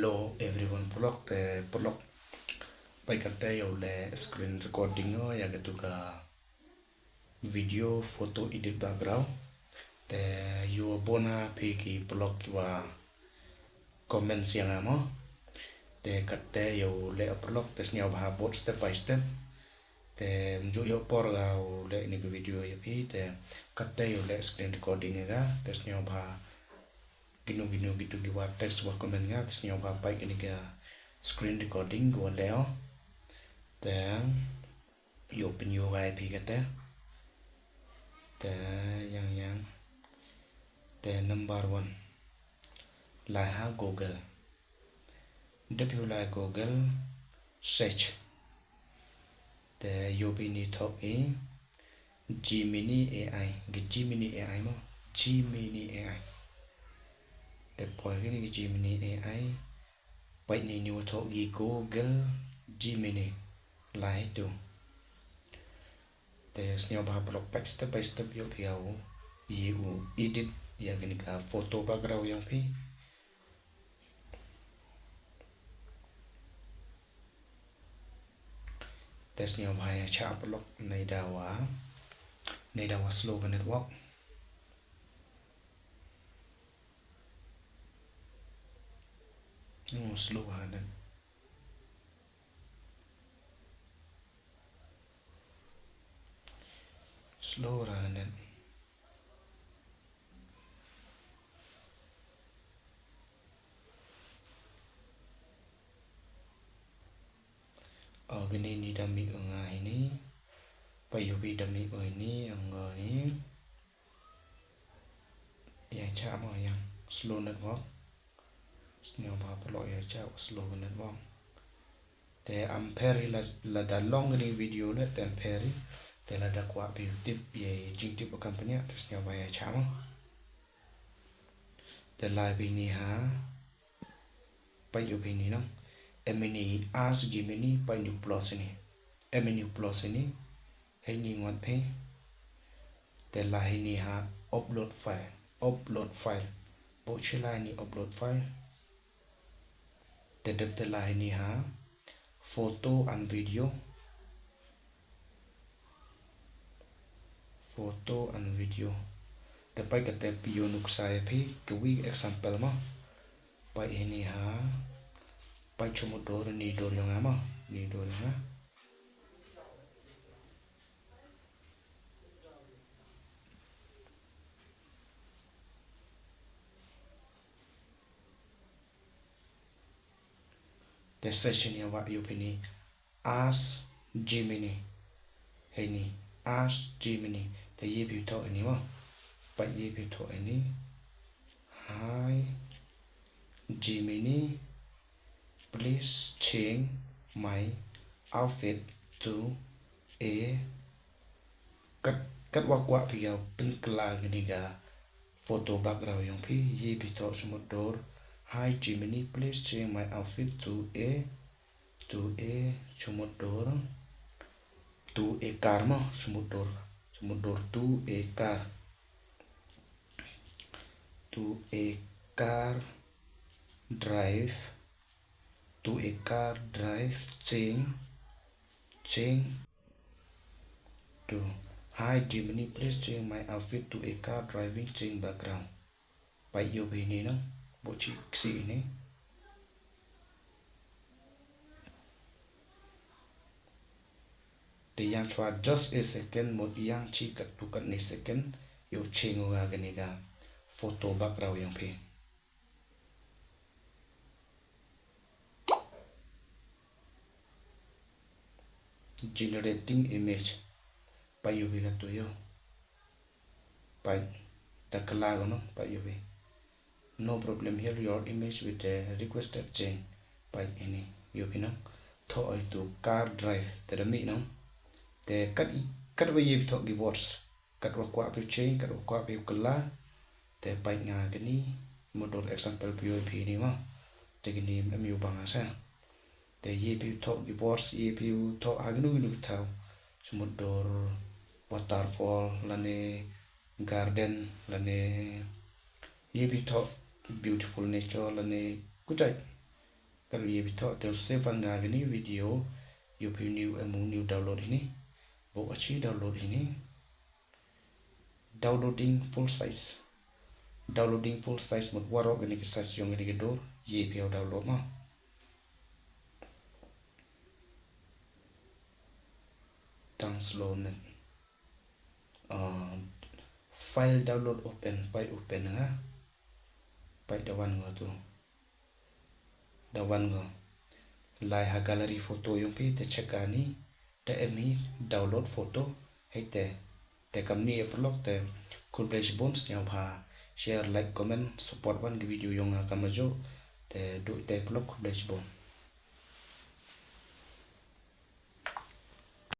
Hello everyone, prolog pai kate yo le screen recording no ya gitu ka video photo edit background te yo bona piki prolog wa comment siang amo te kate yo le prolog tes nya bah bot step by step te mju yo por ga le ni video ya pi te kate yo le screen recording ga tes nya bah gino gitu giwa text wa comment nga tes nya bah pai ni ga screen recording go leo then you open your IP kata yang the number one là ha Google W là Google search the you be need to Gemini AI Gemini AI mo Gemini AI the point cái Gemini AI vậy này nhiều to Google Gemini lại tu te snya bah blog step by step yo piau you edit ya gini ka foto background yang pi te snya bah ya cha blog nei dawa slow ga network slow ha dan slow rahanan gini ni dami nga ini payubi dami ini anggo ini ya cha mo yang slow network snya ba polo ya cha slow network te ampere la da long ni video le te ampere te la da kwa bi tip ye jing tip company te snya ba ya cha mo te live ni ha payubi ni no emini as Gemini by new plus ini hay ni ngon phe te la hay ni ha upload file bộ chila ni upload file te dep te la hay ni ha photo and video te pai ka te pio nuksa phe kwi example ma pai hay ni ha pai chomo dor ni dor yang ama ni dor ha the session ya wa you pini ask Gemini hey ni ask Gemini the ye bi to ni ma pai ye bi to ni hi Gemini please change my outfit to a kat wakwa pia pinkla gini ga photo background yang pi ye bito sumodor hi Gemini please change my outfit to a sumodor to a car mo sumodor to a car drive to a car drive change to hi Gemini please change my outfit to a car driving change background pai yo be ni no bo chi si ni the yang chwa just a second một yang chi kat tu kat ni second yo change ga gani ga photo background yang phe generating image payubi la tuyo pai takala no payubi no problem here your image with the requested change pai ini yubi no tho ai to car drive te mi no te kat we yib tho gi words kat wa kwa pi change kat wa kwa pi kala te pai nga gani model example pop ni ma te gini amiu banga sa te ye pi to divorce ye pi to agnu nu thau sumodor waterfall lane garden lane ye pi to beautiful nature lane kuchai Kalau ye bito te save anga gini video you pi new new download ini. Bo achi download ini. Downloading full size. Downloading full size mut warok gini ke size yung gini gedo ye pi download ma. Tang slow net. File download open pai open nga. Pai dawan nga tu. Dawan nga. Lai ha gallery foto yung pi te check ani te emi download foto hay te kamni e paralok te collaboration bonus nya bha share like comment support one video yung kamajo te do te paralok collaboration bon